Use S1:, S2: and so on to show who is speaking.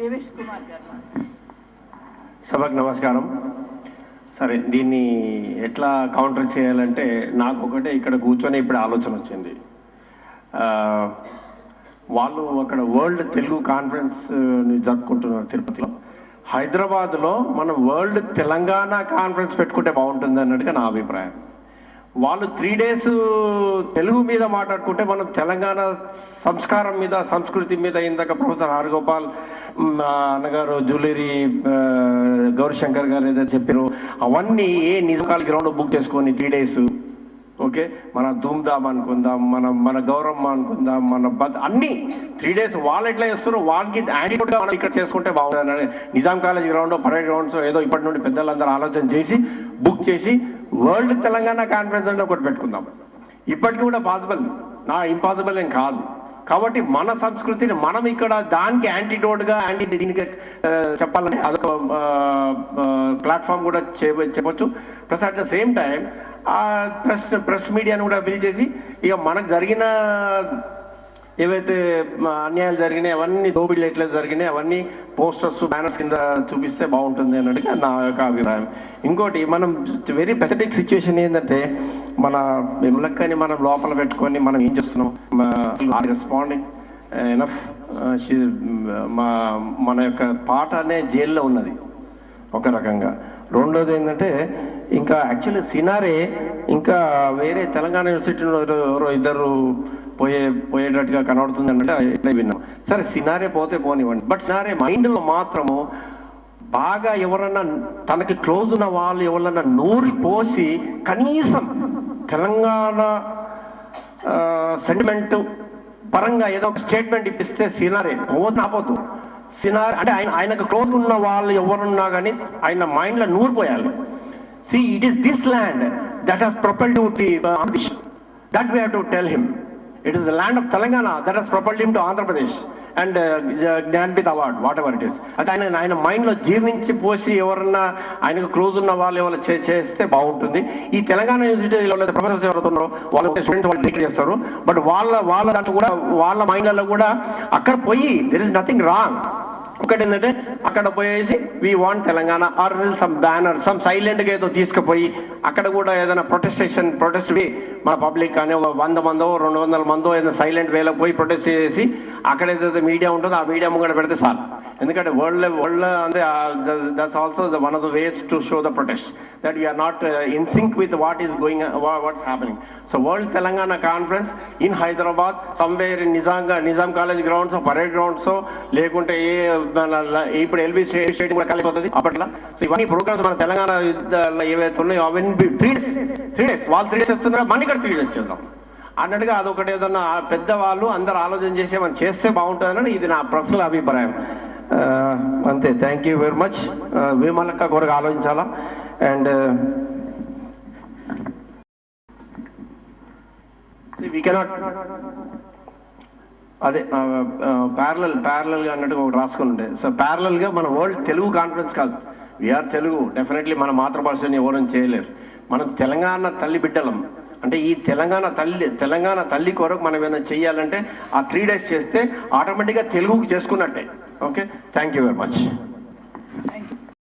S1: దేవేష్ కుమార్ గారు.
S2: సభకు నమస్కారం. సరే, దీన్ని ఎట్లా కౌంటర్ చేయాలంటే నాకు ఒకటే ఇక్కడ కూర్చొని ఇప్పుడు ఆలోచన వచ్చింది. వాళ్ళు అక్కడ వరల్డ్ తెలుగు కాన్ఫరెన్స్ జరుపుకుంటున్నారు తిరుపతిలో. హైదరాబాద్లో మనం వరల్డ్ తెలంగాణ కాన్ఫరెన్స్ పెట్టుకుంటే బాగుంటుంది అన్నట్టుగా నా అభిప్రాయం. వాళ్ళు 3 days తెలుగు మీద మాట్లాడుకుంటే మనం తెలంగాణ సంస్కారం మీద, సంస్కృతి మీద, ఇందాక ప్రొఫెసర్ హరగోపాల్ అన్నగారు, జూలేరి గౌరీశంకర్ గారు ఏదైతే చెప్పారో అవన్నీ నిజాం గ్రౌండ్ బుక్ చేసుకొని 3 days, ఓకే, మన ధూమ్ధామ్ అనుకుందాం, మన గౌరవం అనుకుందాం, మన అన్నీ 3 days వాళ్ళు ఎట్లా చేస్తారో వాళ్ళకి యాంటీడోట్గా మనం ఇక్కడ చేసుకుంటే బాగుంటుంది. Nizam college ground, parade grounds ఏదో ఇప్పటి నుండి పెద్దలందరూ ఆలోచన చేసి బుక్ చేసి వరల్డ్ తెలంగాణ కాన్ఫరెన్స్ అంటే ఒకటి పెట్టుకుందాం. ఇప్పటికీ కూడా పాసిబుల్, ఇంపాసిబుల్ ఏం కాదు. కాబట్టి మన సంస్కృతిని మనం ఇక్కడ దానికి యాంటీడోట్గా దీనికి చెప్పాలని అదొక ప్లాట్ఫామ్ కూడా చెప్పొచ్చు. Plus at the same time press మీడియాను కూడా పిలిచేసి ఇక మనకు జరిగిన ఏవైతే అన్యాయాలు జరిగినాయి, అవన్నీ దోపిడీలు ఎట్లా జరిగినాయి అవన్నీ పోస్టర్స్, బ్యానర్స్ కింద చూపిస్తే బాగుంటుంది అన్నట్టుగా నా యొక్క అభిప్రాయం. ఇంకోటి, మనం వెరీ పెథటిక్ సిచ్యువేషన్ ఏంటంటే మన విమలక్కని మనం లోపల పెట్టుకొని మనం ఏం చేస్తున్నాం, రెస్పాండింగ్ ఎనఫ్. మన యొక్క పాట అనే జైల్లో ఉన్నది ఒక రకంగా. రెండోది ఏంటంటే ఇంకా యాక్చువల్లీ సినారే ఇంకా వేరే తెలంగాణ యూనివర్సిటీలో ఎవరో ఇద్దరు పోయేటట్టుగా కనబడుతుంది అన్నట్టు విన్నాం. సరే, సినారే పోతే పోనివ్వండి, బట్ సినారే మైండ్లో మాత్రము బాగా ఎవరన్నా తనకి క్లోజ్ ఉన్న వాళ్ళు ఎవరన్నా నూరి పోసి కనీసం తెలంగాణ సెంటిమెంట్ పరంగా ఏదో ఒక స్టేట్మెంట్ ఇప్పిస్తే సినారే ఆపోద్దు. సినారే అంటే ఆయనకు క్లోజ్ ఉన్న వాళ్ళు ఎవరున్నా కానీ ఆయన మైండ్లో నూరిపోయాలి. See, it is this land that has propelled him to Andhra Pradesh. That we have to tell him. It is the land of Telangana that has propelled him to Andhra Pradesh and Jnanpith Award, whatever it is. అది ఆయన మైండ్లో జీర్ణించి పోసి ఎవరన్నా ఆయనకు close ఉన్న వాళ్ళు ఎవరు చేస్తే బాగుంటుంది. ఈ తెలంగాణ యూనివర్సిటీలో ప్రొఫెసర్స్ ఎవరు ఉన్నారో వాళ్ళు స్టూడెంట్స్ వాళ్ళు డిగ్రీ చేస్తారు, బట్ వాళ్ళ దాంట్లో కూడా వాళ్ళ మైండ్లలో కూడా అక్కడ పోయి దెర్ ఇస్ నథింగ్ రాంగ్. ఒకటి ఏంటంటే అక్కడ పోయేసి we want Telangana or some banner some సైలెంట్గా ఏదో తీసుకుపోయి అక్కడ కూడా ఏదైనా ప్రొటెస్ట్ మన పబ్లిక్ కానీ ఒక 100 మందో 200 మందో ఏదైనా సైలెంట్ వేలో పోయి ప్రొటెస్ట్ చేసి అక్కడ ఏదైతే మీడియా ఉంటుందో ఆ మీడియా ముంగడ పెడితే చాలు. ఎందుకంటే వరల్డ్ అంటే that's also one of the ways to show the protest that we are not in sync with what's happening. So world Telangana conference in Hyderabad somewhere in Nizam college grounds, parade grounds, లేకుంటే ఇప్పుడు LB stadium కూడా కలిగిపోతుంది అప్పట్లో. So ఇవన్నీ programmes మన తెలంగాణ ఏవైతే ఉన్నాయో అవన్నీ 3 days వాళ్ళు 3 days చేస్తున్నారు, మన ఇక్కడ 3 days చేద్దాం అన్నట్టుగా అదొకటి ఏదన్నా పెద్దవాళ్ళు అందరూ ఆలోచన చేసి మనం చేస్తే బాగుంటుందని ఇది నా పర్సనల్ అభిప్రాయం. అంతే. Thank you very much. Vimalakka కొరకు ఆలోచించాలా. అండ్ వీ కెనాట్ అదే ప్యారలల్గా అన్నట్టుగా ఒకటి రాసుకుని ఉండే. సో ప్యారలల్గా మన వరల్డ్ తెలుగు కాన్ఫరెన్స్ కాదు, వీఆర్ తెలుగు. డెఫినెట్లీ మన మాతృభాషని ఎవరైనా చేయలేరు. మనం తెలంగాణ తల్లి బిడ్డలం. అంటే ఈ తెలంగాణ తల్లి కొరకు మనం ఏమైనా చేయాలంటే ఆ 3 days చేస్తే ఆటోమేటిక్గా తెలుగుకి చేసుకున్నట్టే. Okay, thank you very much.